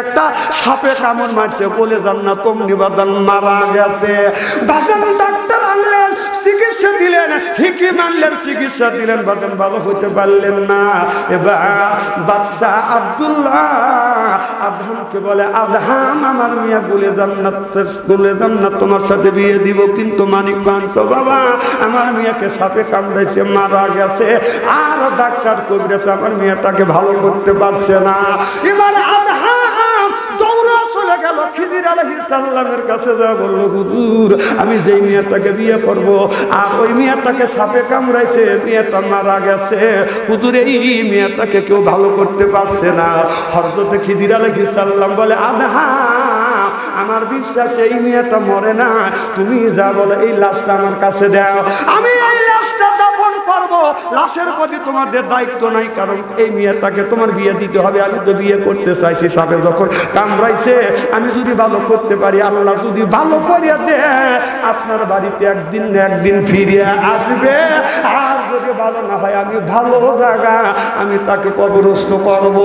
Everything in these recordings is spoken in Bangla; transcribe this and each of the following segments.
একটা সাপে কামড় মারছে বলে জান্নাত তমনি বাদান মারা গেছে। বাজান ডাক্তার আনলেন, চিকিৎসা দিলেন, হিকিম আনলেন, চিকিৎসা দিলেন, বাজান ভালো হতে পারলেন না। এবার বাদশা আব্দুল্লাহ আদহামকে বলে, আদহাম আমার মিয়া বলে জান্নাত তোমার সাথে বিয়ে দিব, কিন্তু মানিক কাঁদছো বাবা, আমার মেয়েকে সাপে কামড়াইছে মারা গেছে, আর ডাক্তার কবিরাজ আমার মেয়েটাকে ভালো করতে পারছে না। এবার আদহাম দৌড়া চলে গেল খিজির আলাইহিস সালামের কাছে, যা বলল, হুজুর আমি যেই মেয়েটাকে বিয়ে করব আর ওই মেয়েটাকে সাপে কামড়াইছে, মেয়েটা মারা গেছে, হুজুর এই মেয়েটাকে কেউ ভালো করতে পারছে না। হযরত খিজির আলাইহিস সালাম বলে, আদহাম আমার বিশ্বাস এই মেয়েটা মরে না, তুমি যা বলো এই লাশটা আমার কাছে দাও, আমি এই লাশটা দাফন করব, লাশের প্রতি তোমাদের দায়িত্ব নাই, কারণ এই মেয়েটাকে তোমার বিয়ে দিতে হবে, আমি তো বিয়ে করতে চাইছি, সাপে যখন কামড়াইছে আমি যদি ভালো করতে পারি, আল্লাহ যদি ভালো করিয়া দে আপনার বাড়িতে একদিন না একদিন ফিরিয়ে আসবে, আর যদি ভালো না হয় আমি ভালো জায়গা আমি তাকে কবরস্থ করব।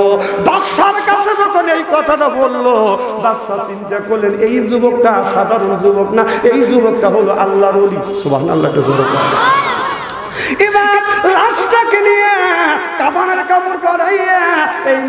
বাদশার কাছে যখন এই কথাটা বললো, বাদশা চিন্তা করলেন এই যুবকটা সাধারণ যুবক না, এই যুবকটা হলো আল্লাহর ওলি। সুবহানাল্লাহ। এবার লাশটাকে নিয়ে কাফনের কাপড় পরাইয়া এই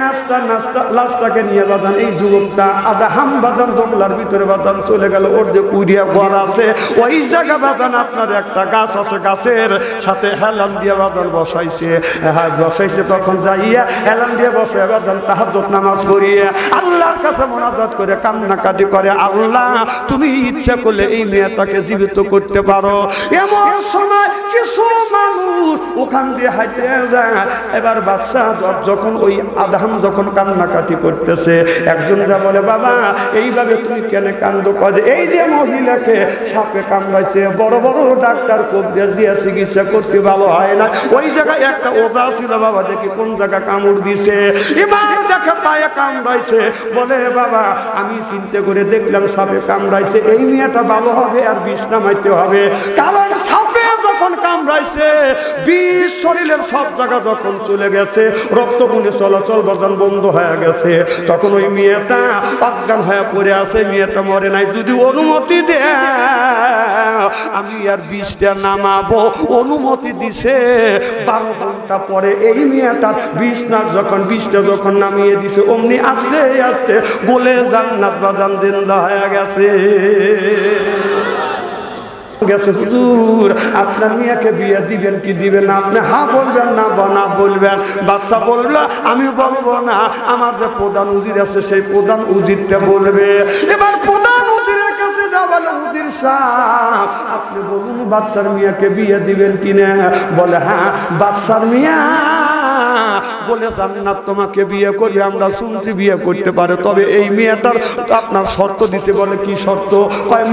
লাশটাকে নিয়ে বাদান এই যুবকটা আদহাম বাদান জঙ্গলার ভিতরে বাদান চলে গেল। ওর যে কুড়িয়া ঘর আছে ওই জায়গা বাদান আপনার একটা গাছ আছে, গাছের সাথে হেলান দিয়ে বাদান বসাইছে, হ্যাঁ বসাইছে, তখন যাইয়া হেলান দিয়ে বসে বাদান তাহাজ্জুদ নামাজ পড়িয়ে আল্লাহর কাছে মুনাজাত করে কান্নাকাটি করে, আল্লাহ তুমি ইচ্ছা করলে এই মেয়েটাকে জীবিত করতে পারো। এমন সময় কিছু মানুষ ওখান দিয়ে হাইতে যায়। এবার বাদশা যখন ওই আদহাম যখন কান্নাকাটি করতেছে, একজনরা বলে, বাবা এইভাবে তুমি কেন কান্দো? করে এই যে মহিলাকে সাপে কামড়াইছে, বড় বড় ডাক্তার কবিরাজ দিয়ে চিকিৎসা করতে ভালো হয় না, ওই জায়গায় একটা ওজা ছিল, বাবা দেখি কোন জায়গা কামড় দিছে, এবার দেখে পায়ে কামড়াইছে, বলে বাবা আমি চিন্তা করে দেখলাম সাপে কামড়াইছে, এই মেয়েটা ভালো হবে আর বিষ নামাইতে হবে, কারণ সাপে যখন কামড়াইছে বিষ শরীরের সব জায়গা যখন চলে গেছে, রক্তগুলি চলাচল বাজান বন্ধ হয়ে গেছে, তখন ওই মেয়েটা অজ্ঞান হয়ে পড়ে আছে, মেয়েটা মরে নাই, যদি অনুমতি দে আমি আর বিষটা নামাবো। অনুমতি দিছে। 12 ঘন্টা পরে এই মেয়েটার বিষটা যখন নামিয়ে দিছে, অমনি আস্তে আস্তে বলে জান্নাত বাজান জিন্দা হয়ে গেছে। হুজুর আপনার মেয়েকে বিয়ে দিবেন কি দিবেন না? আপনি হ্যাঁ বলবেন না না বলবেন? বাদশা বললো আমি বলবো না, আমার যে প্রধান উজির আছে সেই প্রধান উজিরটা বলবে। এবার প্রধান উজিরের কাছে যাবেন, উজির সাহেব আপনি বলুন বাদশার মেয়েকে বিয়ে দিবেন কিনা? বলে হ্যাঁ বাদশার মেয়ে বলে জান্নাত তোমাকে বিয়ে করবে, আমরা শুনছি বিয়ে করতে পারে, তবে এই মেয়েটার আপনার শর্ত দিছে। বলে কি শর্ত?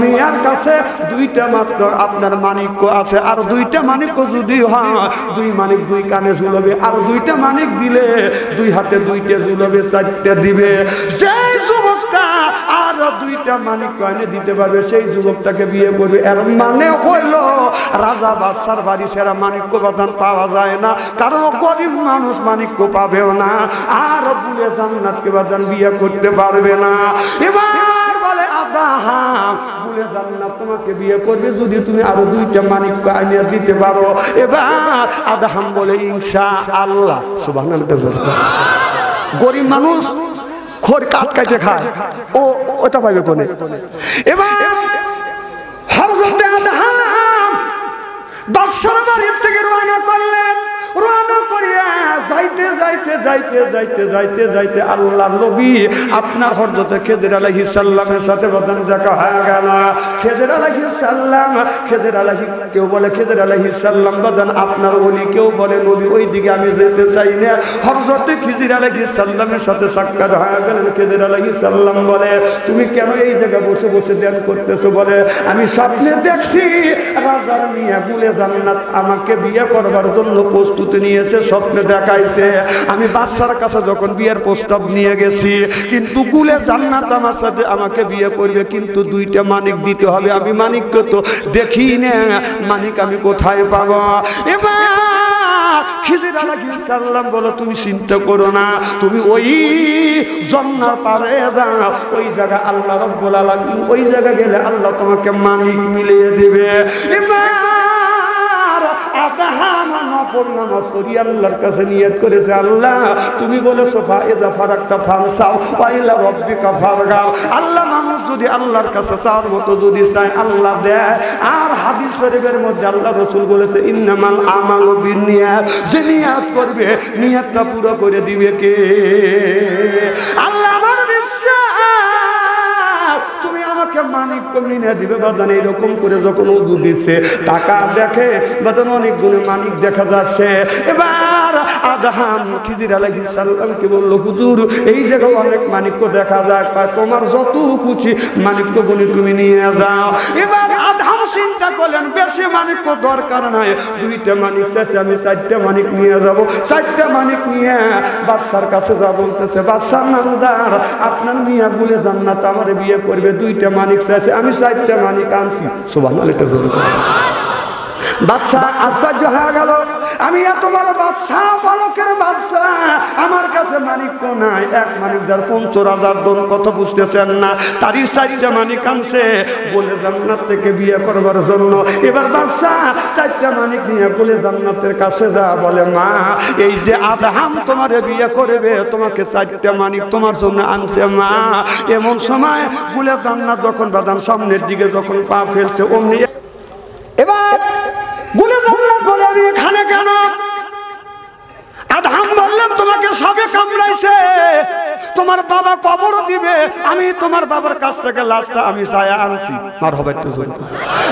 মেয়ের কাছে 2টা মাত্র আপনার মানিক্য আছে, আর 2টা মানিক্য যদি হয় 2 মানিক 2 কানে ঝুলবে, আর 2টা মানিক দিলে 2 হাতে 2টা ঝুলবে, 4টা দিবে। সেই যুবকটা আর 2টা মানিক কানে দিতে পারবে সেই যুবকটাকে বিয়ে করবে। এর মানে হইল রাজা বাদশার বাড়ি সেরা মানিক্য বাদান পাওয়া যায় না, কারণ গরিব মানুষ মানিক্য পাবেও না, আর বলে জান্নাতকে বাদান বিয়ে করতে পারবে না। এবার বলে আদহাম বলে জান্নাত তোমাকে বিয়ে করবে যদি তুমি আরো 2টা মানিক্য আনিয়ে দিতে পারো। এবার আদহাম বলে ইনশাআল্লাহ। সুবহানাল্লাহ। গরিব মানুষ খোর কাট কাটে খায়, ও ওটা পাইবে কোনে? এবার হযরত আদহাম বাদশার বাড়ি থেকে রওনা করলেন। রওনা করিয়া যাইতে যাইতে যাইতে যাইতে যাইতে যাইতে আল্লাহর নবী আপনার হযরত খিজির আলাইহিস সালামের সাথে বদন দেখা হয়ে গেল। খিজির আলাইহিস সালাম, কেউ বলে খিজির আলাইহিস সালাম বদন আপনার ওলি, কেউ বলে নবী, ওই দিকে আমি যেতে চাই না। হযরত খিজির আলাইহিস সালামের সাথে সাক্ষাৎ হয়ে গেল। খিজির আলাইহিস সালাম বলে তুমি কেন এই জায়গায় বসে বসে ধ্যান করতেছো? বলে আমি স্বপ্নে দেখছি রাজার মেয়ে বলে জান্নাত আমাকে বিয়ে করবার জন্য প্রস্তুত নিয়েছে, স্বপ্নে দেখাইছে। আমি বাদশার কাছে যখন বিয়ের প্রস্তাব নিয়ে গেছি, কিন্তু গুলে জান্নাত আমার সাথে আমাকে বিয়ে করবে, কিন্তু 2টা মানিক দিতে হবে, আমি মানিককে তো দেখি না, মানিক আমি কোথায় পাবো? এবার খিজির আলাইহিস সালাম বলো তুমি চিন্তা করো না, তুমি ওই জান্নার পারে যাও, ওই জায়গা আল্লাহ রাব্বুল আলামিন, ওই জায়গা গেলে আল্লাহ তোমাকে মালিক মিলিয়ে দিবে। এবার আদহাম নফল নামাজ পড়ি আল্লাহর কাছে নিয়ত করেছে, আল্লাহ তুমি বলেছো ফাইদা ফারাকতা ফানসাও ওয়াইলা রাব্বিকা ফারগাও। আল্লাহ মানুষ যদি আল্লাহর কাছে চাওয়ার মতো যদি চায় আল্লাহ দেয়। আর হাদিস শরীফের মধ্যে আল্লাহ রাসূল বলেছে ইন্নামাল আমালু বিন্নিয়াত, যে নিয়ত করবে নিয়তটা পুরো করে দিবে কে? আল্লাহ। আমার বিশ্বাস তুমি আমাকে মানিক কমিয়ে দিবে বাদান। এরকম করে যখন ওযু দিচ্ছে টাকা দেখে বাদান অনেক গুণে মানিক দেখা যাচ্ছে। এবার আদহাম খিজির আলাইহিস সালামকে বলল, হুজুর এই জায়গায় অনেক মানিক্য দেখা যায়, তোমার যত খুশি মানিক্য গুণে তুমি নিয়ে যাও। এবার আদহাম চিন্তা করলেন বেশি মানিক্য দরকার নাই, দুইটা মানিক চাইছে, আমি চারটা মানিক নিয়ে যাব। চারটা মানিক নিয়ে বাদশার কাছে যা বলতেছে, বাদশার নামদার আপনার মিয়া বলে জান্নাত আমার বিয়ে করবে, দুইটা মানিক চাইছে, আমি চারটা মানিক আনছি। সুবহানাল্লাহ। বাদশা আশ্চর্য হয়ে গেল, আমি এত বড় বাদশা, বালকের বাদশা, আমার কাছে মানিক তো নাই। এক মানিক যার 50,000 দন, কত বুঝতেছেন না? তারই 4টা মানিক আনছে বলে জান্নাত থেকে বিয়ে করবার জন্য। এবার বাদশা 4টা মানিক নিয়ে বলে জান্নাতের কাছে যা বলে, মা এই যে আদহাম তোমারে বিয়ে করবে, তোমাকে 4টা মানিক তোমার জন্য আনছে মা। এমন সময় বলে জান্নাত যখন বাদাম সামনের দিকে যখন পা ফেলছে অমনি এবার বলে জান্নাত বলে, আমি এখানে কেন? আদহাম বললাম তোমাকে সবে কামড়াইছে, তোমার বাবা কবর দিবে, আমি তোমার বাবার কাছ থেকে লাশটা আমি ছায়া আনছি। মারহাবা একটু জোরে।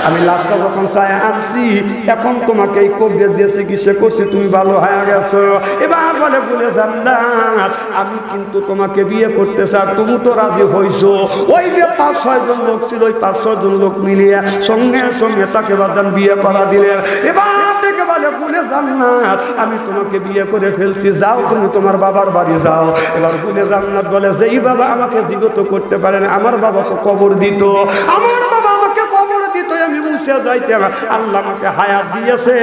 আমি লাশটা যখন ছায়া আনছি, এখন তোমাকে এই কবর দিয়ে চিকিৎসা করছি, তুমি ভালো হয়ে গেছো। এবার বলে জান্নাত আমি কিন্তু তোমাকে বিয়ে করতে চাই, তুমি তো রাজি হইছো। ওই যে 5-6 জন লোক ছিল, ওই 5-6 জন লোক মিলিয়ে সঙ্গে সঙ্গে তাকে বাদান বিয়ে করা দিলেন। এবার থেকে বলে জান্নাত আমি তোমাকে বিয়ে করে ফেলছি, যাও তুমি তোমার বাবার বাড়ি যাও। এবার বলে জান্নাত বলে, যেই বাবা আমাকে জীবিত করতে পারে না, আমার বাবা তো কবর দিত, আমার বাবা আমাকে কবর দিত, আমি মুছে যাইতাম। আল্লাহ আমাকে হায়াত দিয়েছে,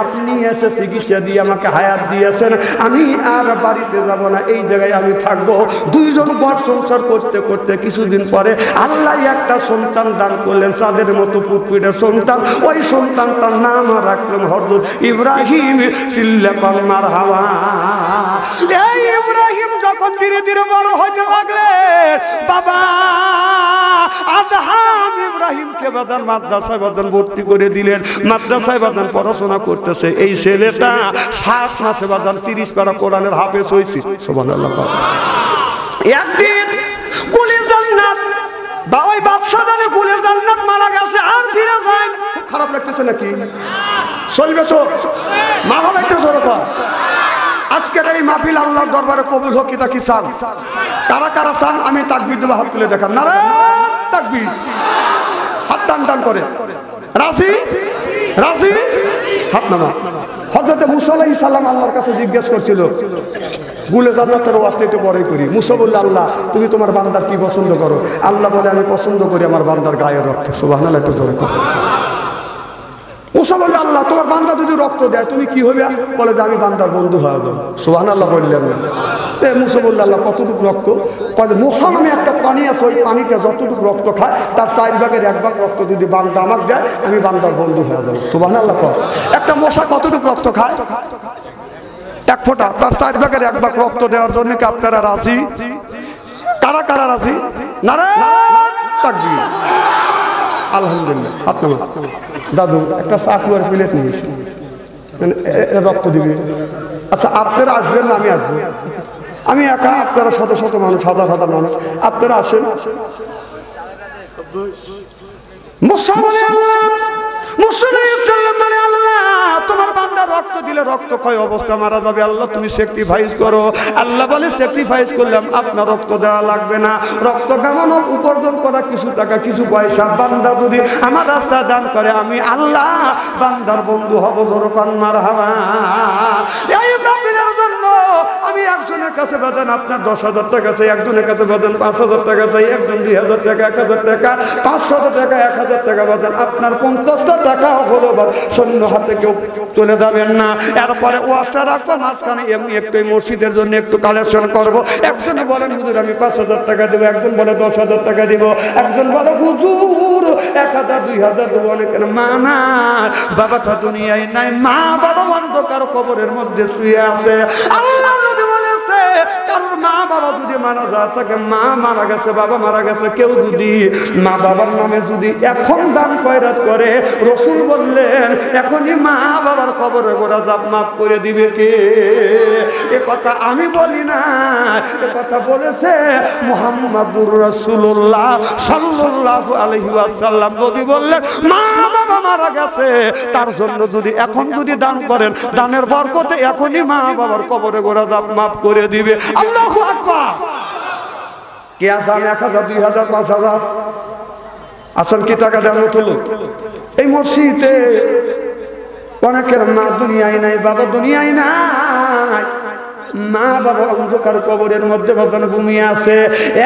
আপনি এসে চিকিৎসা দিয়ে আমাকে হায়াত দিয়েছেন, আমি আর বাড়িতে যাব না, এই জায়গায় আমি থাকবো। 2 জন বড় সংসার করতে করতে কিছুদিন পরে আল্লাহ একটা সন্তান দান করলেন, চাঁদের মতো ফুটফুটে সন্তান। ওই সন্তানটার নাম রাখলাম হযরত ইব্রাহিম। সিল্লাকাল মারহাবা। এই ইব্রাহিম যখন ধীরে ধীরে বড় হতে লাগলেন, বাবা আদহাম ইব্রাহিমকে বাদান মাদ্রাসায় বাদান ভর্তি করে দিলেন। মাদ্রাসায় বাদান পড়াশোনা করতেছে। এই ছেলেটা 7 মাসে বাদান 30 পারা কোরআনের হাফেজ হয়েছে। সুবহানাল্লাহ। একদিন কুলে জান্নাত বা ওই বাদশা জানে কুলে জান্নাত মারা গেছে, আর ফিরে যায়। খারাপ লাগতেছে নাকি? চলবে তো? মারহাবা একটু জোরে কর। আজকের এই মাহফিল আল্লাহর দরবারে কবুল হোক, এটা কি চান? কারা কারা চান? আমি তাকবীর দেব, হাত তুলে দেখান। নারায়ে তাকবীর। হাত টান করে। রাজি? রাজি? হাত নামা। হযরত মুসা আলাইহিস সালাম আল্লাহর কাছে জিজ্ঞেস করছিল, গুলে জান্নাতের ওয়াজটা একটু বড়ই করি। মুসা বলল, আল্লাহ তুমি তোমার বান্দার কি পছন্দ করো? আল্লাহ বলে, আমি পছন্দ করি আমার বান্দার গায়ের রক্ত। সুবহানাল্লাহ একটু জোরে কর। মুসা বলল, আল্লাহ তোমার বান্দা যদি রক্ত দেয় তুমি কি হবে? বলে যে আমি বান্দার বন্ধু হয়ে যাবো। সুবহানাল্লাহ বললেন না। মুসা বলল, আল্লাহ কতটুকু রক্ত? মুসা নামে একটা পানি আছে, ওই পানিটা যতটুকু রক্ত খায় তার 4 ভাগের 1 ভাগ রক্ত যদি বান্দা আমাকে দেয় আমি বান্দার বন্ধু হয়ে যাবো। সুবহানাল্লাহ কর। একটা মশা কতটুকু রক্ত খায়? 1 ফোঁটা। তার 4 ভাগের 1 ভাগ রক্ত দেওয়ার জন্য কি আপনারা রাজি? কারা কারা রাজি? নারায়ে তাকবীর। আলহামদুলিল্লাহ। হাত নামা। দাদু একটা চাকুয়ার প্লেট নিয়ে রক্ত দিবে। আচ্ছা আপনারা আসবেন না আমি আসবো? আমি একা, আপনারা শত শত মানুষ, হাজার হাজার মানুষ, আপনারা আসেন। তোমার বান্দা রক্ত দিলে রক্ত ক্ষয় অবস্থা মারা যাবে, আল্লাহ তুমি স্যাক্রিফাইস করো। আল্লাহ বলে স্যাক্রিফাইস করলাম, আপনার রক্ত দেওয়া লাগবে না। রক্ত কামানো উপার্জন করা কিছু টাকা কিছু পয়সা বান্দা যদি আমার রাস্তা দান করে, আমি আল্লাহ বান্দার বন্ধু হব। জোরে কান মারহাবা। এই বান্দার জন্য আমি আমি একজনের কাছে বাঁধেন আপনার 10,000 টাকা চাই, একজনের কাছে বাঁধেন 5,000 টাকা চাই, একজন 2,000 টাকা, 1,000 টাকা, 500 টাকা, 1,000 টাকা বাঁধেন, আপনার 50টা টাকা হলো শূন্য হাতে কেউ চলে যাবেন না। এরপরে ওয়াজটা রাখবো মাঝখানে, এমনি একটু মসজিদের জন্য একটু কালেকশন করবো। একজনে বলেন হুজুর আমি 5,000 টাকা দেবো, একজন বলে 10,000 টাকা দিব, একজন বলে হুজুর 1,000 2,000 দেবো। অনেকের মা না বাবাটা দুনিয়ায় নাই, মা বাবা অন্ধকার কবরের মধ্যে শুয়ে আছে। আল্লাহ নবী বলেছে কারোর মা বাবা যদি মারা যায় থাকে, মা মারা গেছে বাবা মারা গেছে, কেউ যদি মা বাবার নামে যদি এখন দান খয়রাত করে, রসুল বললেন এখনই মা বাবার কবরে গোড়া জাপ মাফ করে দিবে কে? এ কথা আমি বলি না, এ কথা বলেছে মুহাম্মাদুর রাসূলুল্লাহ সাল্লাল্লাহু আলাইহি ওয়াসাল্লাম। নবী বললেন মা বাবা মারা গেছে, তার জন্য যদি এখন যদি দান করেন, দানের বরকতে এখনই মা বাবার কবরে গোড়া জাপ মাফ করে দিবে। আল্লাহু আকবার। কে আছেন 1,000 2,000 5,000 আছেন কি টাকা দেওয়ার মতো লোক? এই মসজিদে অনেকের মা দুনিয়ায় নাই, বাবা দুনিয়ায় নাই, মা বাবা অন্ধকার কবরের মধ্যে বাজান ঘুমিয়ে আছে।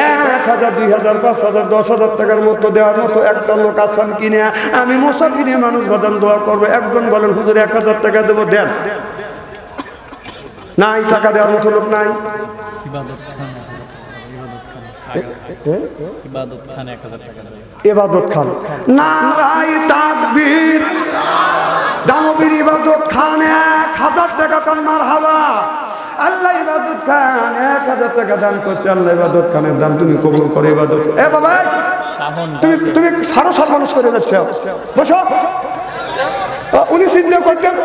1,000 2,000 5,000 10,000 টাকার মতো দেওয়ার মতো একটা লোক আছেন কিনা? আমি মুসাফিরে মানুষ বাজান দোয়া করবো। একজন বলেন হুজুর 1,000 টাকা দেবো, দেন। নাই, টাকা দেওয়ার মতো লোক নাই। ইবাদত খান, নারায়ে তাকবীর, দানবীর ইবাদত খান 1,000 টাকা কান মারহাবা। আল্লাহ ইবাদত খান 1,000 টাকা দান করছে, আল্লাহ ইবাদত খানের দান তুমি কবুল করে। ইবাদত এ বাবা তুমি সারো মানুষ করে যাচ্ছ, বসো। উনি চিন্তা করতেন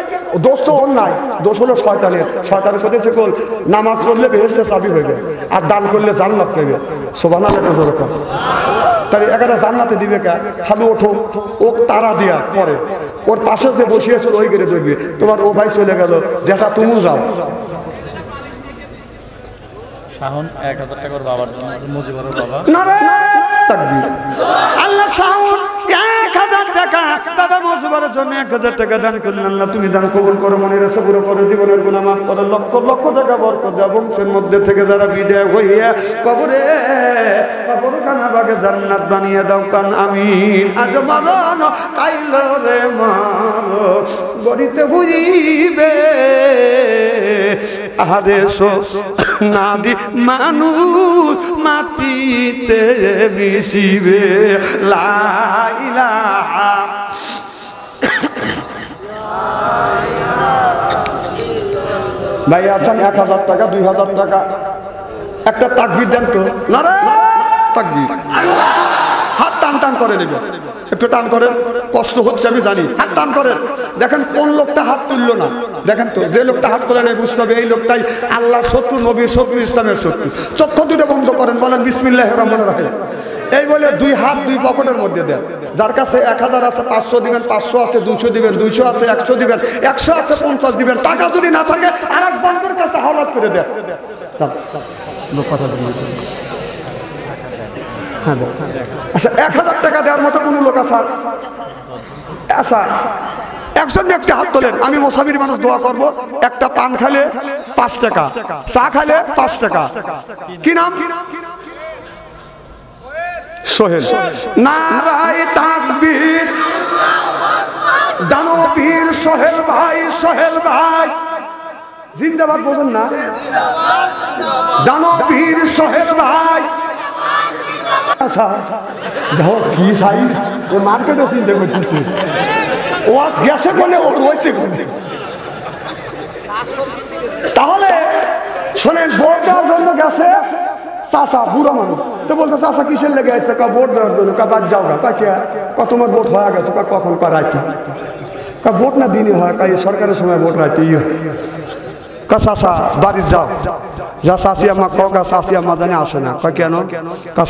দোষ তো ওর নাই, দোষ হলো শয়তানের। শয়তান করেছে কোন নামাজ পড়লে বেহেশতে চাবি হয়ে যাবে, আর দান করলে জান্নাত পাবে। সুবহানাল্লাহ দরকার। তাই এখানে জান্নাতে দিবে কে? খালি ওঠো, ও তারা দিয়া পরে ওর পাশে যে বসিয়েছিল ওই করে দেখবে তোমার ও ভাই চলে গেল, যেটা তুমি যাও। শাহন 1,000 টাকার বাবার জন্য, মুজিবুরের বাবা। নারায়ে তাকবীর। আল্লাহ শাহন 1,000 টাকা বাবা মুজিবুরের জন্য 1,000 টাকা দান করলেন। আল্লাহ তুমি দান কবুল করো, মনের আশা পুরো করো, জীবনের গুনাহ মাফ করো, লক্ষ লক্ষ টাকা বরকত দাও। বংশের মধ্যে থেকে যারা বিদায় হইয়া কবরখানা বাগে জান্নাত বানিয়ে দাও কান আমিন। আজ মারণ কাইল রে মারো গড়িতে বুঝিবে আহারে নাদি মানুষ মাটিতে মিশিবে। লা ইলাহা ভাই আছেন 1,000 টাকা 2,000 টাকা, একটা তাকবীর দেন তো। নারায়ে তাকবীর। হাত টান টান করে নেবে, একটু টান করেন, কষ্ট হচ্ছে আমি জানি, হাত টান করেন। দেখেন কোন লোকটা হাত তুললো না, দেখেন তো যে লোকটা হাত তোলে নাই বুঝতে হবে এই লোকটাই আল্লাহর শত্রু, নবীর শত্রু, ইসলামের শত্রু। চক্ষু দুটো বন্ধ করেন, বলেন বিসমিল্লাহির রহমানির রহিম। এই বলে 2 হাত 2 পকেটের মধ্যে দেন। যার কাছে 1,000 আছে 500 দিবেন, 500 আছে 200 দিবেন, 200 আছে 100 দিবেন, 100 আছে 50 দিবেন। টাকা যদি না থাকে আর এক বন্ধুর কাছে হাওলাত করে দেন। লোক কথা আচ্ছা 1,000 টাকা দেওয়ার মতো কোন লোক আছে? আচ্ছা একজন ব্যক্তি হাত তোলেন, আমি মুসাফির মানুষ দোয়া করব। একটা পান খেলে 5 টাকা, চা খেলে 5 টাকা। কি নাম? সোহেল। নারায়ে তাকবীর। দানবীর সোহেল ভাই, সোহেল ভাই জিন্দাবাদ বলেন না? দানবীর সোহেল ভাই। আচ্ছা দেখো কি সাইজ, ও মার্কেটে চিন্তা করতেছে, ও আজ গেছে বলে ও রয়েছে। তাহলে শোনেন, ভোট দেওয়ার জন্য গেছে চাষা, বুড়ো মানুষ তো বলতে চাষা কিসের লেগে আছে? ভোট দেওয়ার জন্য। বাদ যাও গা, তা কে তোমার ভোট হয়ে গেছে? কখন রাইতে? ভোট না দিনই হয়, সরকারের সময় ভোট রাইতে ই হয়। চাষা বাড়ি যাও, যা চাষি আমার কা চাষি আমার জানে আসে না। কেন?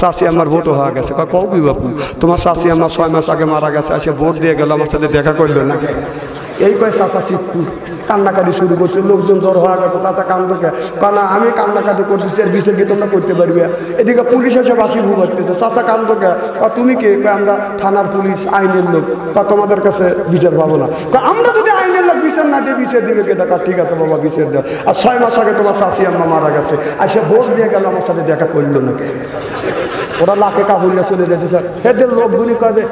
চাষি আমার ভোটও হয়ে গেছে। কও কি বাপু, তোমার চাষি আমার 6 মাস আগে মারা গেছে, এসে ভোট দিয়ে গেল, আমার সাথে দেখা করলো না। এই কয় চাচা শিবপুর কান্নাকাটি শুরু করছে, লোকজন জ্বর হওয়া গেছে, চাচা কান্দকে কানা আমি কান্নাকাটি করতেছি আর বিচার কি তোমরা করতে পারবে? এদিকে পুলিশ এসে বাসি ভুগাচ্ছে, চাচা কান্দকে তুমি কে? আমরা থানার পুলিশ, আইনের লোক। তোমাদের কাছে বিচার পাবো না। আমরা যদি আইনের লোক বিচার না দিয়ে বিচার দিবে কে? টাকা ঠিক আছে বাবা বিচার দেয়। আর 6 মাস আগে তোমার শাশি আম্মা মারা গেছে, আর সে ভোট দিয়ে গেল, আমার সাথে দেখা করলো না কে? ওরা লাখে কাবুলিয়া চলে যেতে স্যার। এদের লোকগুলি কবে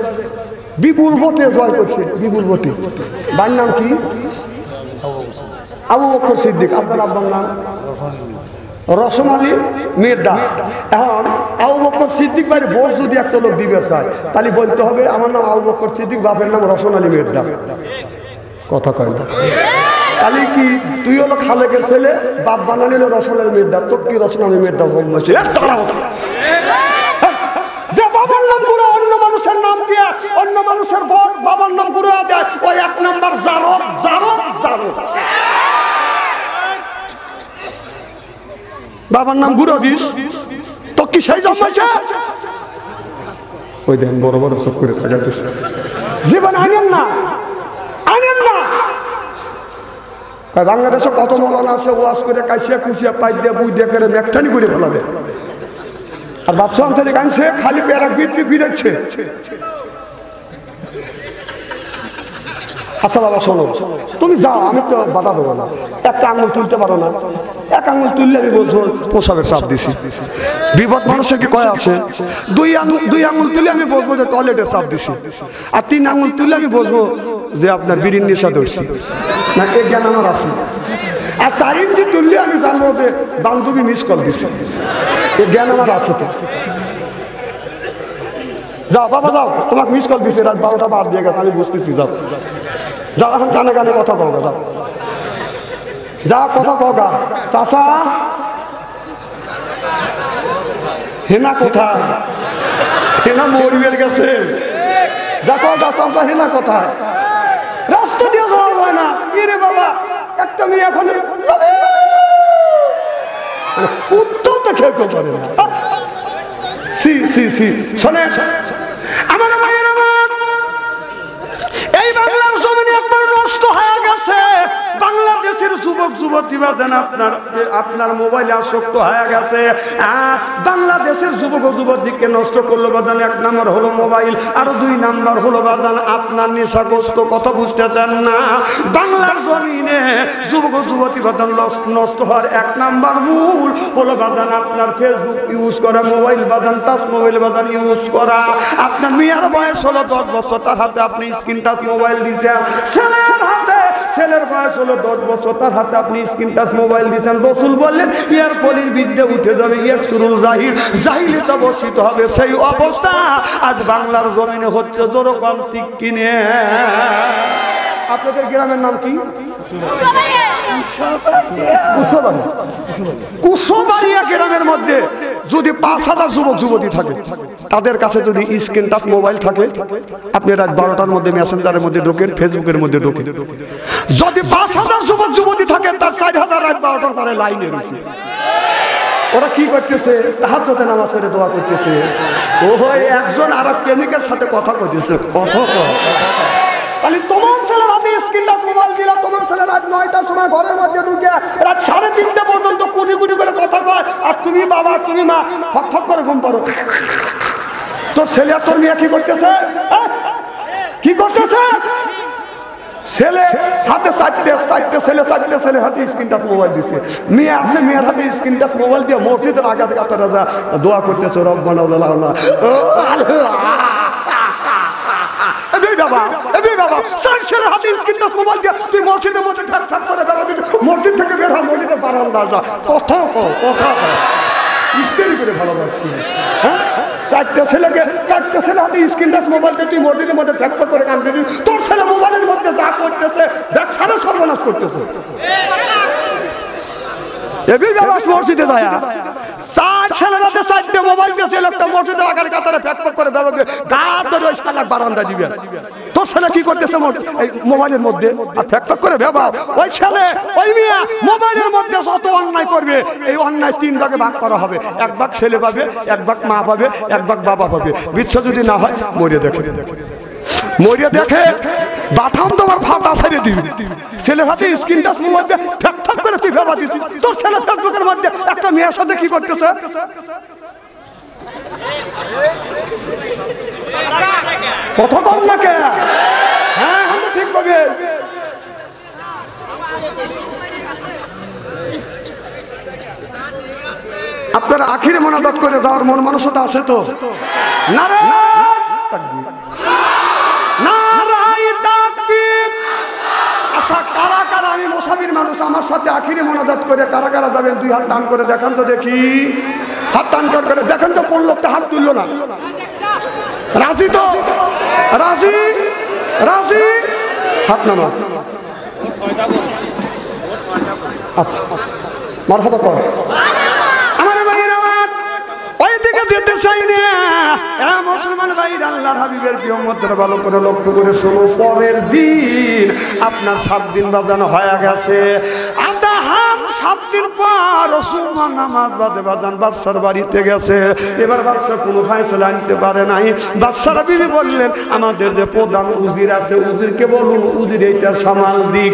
বিপুল ভোটে জয় করছে, বিপুল ভোটে। বাড়ির নাম কি? আবু বকর সিদ্দিক। আপনার আব্বার নাম? রসম আলী মির্জা। এখন আবু বকর সিদ্দিক বাড়ি ভোট যদি একটা লোক দিবে চায়, তাহলে বলতে হবে আমার নাম আবু বকর সিদ্দিক, বাপের নাম রসম আলী মির্জা। কথা কয় না? তাহলে কি তুই হলো খালেকের ছেলে, বাপ বানালি হলো রসম আলী মির্জা, তো কি রসম আলী মির্জা জন্মেছে? যে বাবার নাম করে অন্য মানুষের নাম দিয়ে অন্য মানুষের বাবার নাম করে দেয়, ওই 1 নম্বর জারক জারক জারক। বাবার নাম গুরু দিস, তো কি সেই জন্মাইছে? ওই দেন বড় বড় চোখ করে থাকাতেছে। জীবন আনেন না, আনেন না। বাংলাদেশে কত মৌলানা আছে, ওয়াজ করে কাইসিয়া কুচিয়া পাই দিয়ে বুই দিয়ে করে মেকটানি করে ফেলাবে। আর বাচ্চা অন্তরে কানছে, খালি পেয়ারা বৃদ্ধি বিড়াচ্ছে। আচ্ছা বাবা শোনো, তুমি যাও, আমি তো বাধা দেবো না। একটা আঙুল তুলতে পারো না, 1 আঙুল তুললে আমি বলবো প্রসাবের চাপ দিছি। বিপদ মানুষের কি কয় আছে? 2 আঙুল তুলে আমি বলবো যে টয়লেটের চাপ দিছি। আর 3 আঙুল তুললে আমি বলবো যে আপনার বিড়ির নেশা ধরছি। না, এই জ্ঞান আমার আছে। আর 4 ইঞ্চি তুললে আমি জানবো যে বান্ধবী মিস কল দিছি। এই জ্ঞান আমার আছে। তো যাও বাবা যাও, তোমাকে মিস কল দিছে, রাত 12টা বাদ দিয়ে গেছে, আমি বুঝতেছি। যাও যাও, এখন কানে কানে কথা কও গা, যাও যা কথা কও গা। চাচা হেনা কোথায়? হেনা মরিবের গেছে। যা কও গা, চাচা হেনা কোথায়? রাস্তা দিয়ে যাওয়া যায় না। রে বাবা, একটা মেয়ে এখন উত্তর তো খেয়ে কেউ করে না। শোনে আমার মায়ের আমার, এই বাংলার জমিনে একবার নষ্ট হয়ে গেছে। বাংলাদেশের যুবক যুবতী বাদেন আপনার মোবাইলে আসক্ত হয়ে গেছে। বাংলাদেশের যুবক যুবতীকে নষ্ট করলো বাদান, 1 নম্বর হলো মোবাইল, আর 2 নম্বর হলো বাদান আপনার নেশাগ্রস্ত। কথা বুঝতেছেন না? বাংলার জমিনে যুবক যুবতী বাদান নষ্ট হওয়ার 1 নম্বর মূল হলো বাদান আপনার ফেসবুক ইউজ করা, মোবাইল বাদান, টাচ মোবাইল বাদান ইউজ করা। আপনার মেয়ের বয়স হলো 10 বছর, তার হাতে আপনি স্ক্রিন টাচ মোবাইল দিচ্ছেন। ছেলের বয়স হলো 10 বছর, তার হাতে আপনি স্ক্রিন টাচ মোবাইল দিচ্ছেন। রসুল বললেন ইয়ার পলির বিদ্যা উঠে যাবে, ইয়াকসুরুল জাহিল, জাহিলিতে বর্ষিত হবে। সেই অবস্থা আজ বাংলার জমিনে হচ্ছে। জোর কম ঠিক কিনে। আপনাদের গ্রামের নাম কি? কুশবাড়িয়া গ্রামের মধ্যে যদি 5000 যুবক যুবতী থাকে, তাদের কাছে যদি স্ক্রিন টাচ মোবাইল থাকে, আপনি রাত 12টার মধ্যে মেসেঞ্জারের মধ্যে ঢোকেন, ফেসবুকের মধ্যে ঢোকেন। যদি 5000 যুবক যুবতী থাকে, তার 4000 রাত 12টার পরে লাইনে রয়েছে। ওরা কি করতেছে? তাহাজ্জুদে নামাজ পড়ে দোয়া করতেছে। ও হয় একজন আর কেমিকের সাথে কথা কইতেছে। তাহলে তোমার ছেলে রাতে স্ক্রিন টাচ মোবাইল দিলা, তোমার ছেলে রাত 9টার সময় ঘরের মধ্যে ঢুকে রাত 3:30টা পর্যন্ত কোটি কোটি করে কথা কয়, আর তুমি বাবা তুমি মা ফক ফক করে ঘুম পারো। তোর ছেলে আর তোর মেয়ে কি করতেছে? কি করতেছে? ছেলে হাতে 4টে ছেলে, 4টে ছেলে হাতে স্ক্রিন টাচ মোবাইল দিচ্ছে। মেয়ে আছে, মেয়ের হাতে স্ক্রিন টাচ মোবাইল দিয়ে মসজিদের আঘাত কাতারা দোয়া করতেছে, রব্বানা লানা। মসজিদ থেকে বের হয়, মসজিদে বারান্দা যা কথা কথা ইস্তেরি করে ভালোবাসি। হ্যাঁ, 4টে ছেলে হাতে স্ক্রিন টাচ মোবাইল দিয়ে তুই মসজিদের মধ্যে ফ্যাক্টর করে কান দিবি। তোর ছেলে মোবাইলের মধ্যে যা করতেছে দেখ, সারা সর্বনাশ করতেছে। এবি বাবা মসজিদে যায়, 4 ছেলেরা 4টে মোবাইল দিয়েছে, একটা মসজিদের আগার কাতারে ফ্যাক্টর করে দেবে, গা ধরে ওই শালা বারান্দা দিবে। তোর ছেলে কি করতেছে এই মোবাইলের মধ্যে? আর ফ্যাক্টর করে ভেবা ওই ছেলে ওই মেয়ে মোবাইলের মধ্যে যত অন্যায় করবে, এই অন্যায় 3 ভাগে ভাগ করা হবে। 1 ভাগ ছেলে পাবে, 1 ভাগ মা পাবে, 1 ভাগ বাবা পাবে। বিচ্ছেদ যদি না হয় মরে দেখে। মরিয়া দেখে বাটাম তোমার ফাটা ছেড়ে দিবি ছেলে হাতে স্ক্রিন টাচ মোবাইল দিয়ে ঠক ঠক করে তুই ভেবা দিছিস তোর ছেলে ফেসবুকের মধ্যে একটা মেয়ের সাথে কি করতেছে কথা কম না কে হ্যাঁ আমি ঠিক বলবে আপনার আখিরে মোনাজাত করে যাওয়ার মন মানসিকতা আছে তো নারায়ে তাকবীর নারায়ে তাকবীর আচ্ছা কারা কারা আমি মুসাফির মানুষ আমার সাথে আখিরে মোনাজাত করে কারা কারা যাবেন দুই হাত টান করে দেখান তো দেখি হাত টান করে দেখেন তো কোন লোকটা হাত তুললো না রাজি তো রাজি রাজি হাত নামা আচ্ছা মারহাবা কর আমার ভাইয়ের আমার ওইদিকে যেতে চাই না মুসলমান ভাইর আল্লাহর হাবিবের প্রিয় মধ্যে ভালো করে লক্ষ্য করে শোনো পরের দিন আপনার 7 দিন বাজানো হয়ে গেছে আদাহার 7 দিন পর রসুলমান নামাজ বাদে বাজান বাদশার বাড়িতে গেছে এবার বাদশা কোনো ফায়সালা আনতে পারে নাই বাদশার বিবি বললেন আমাদের যে প্রধান উজির আছে উজিরকে বলুন উজির এইটা সামাল দিক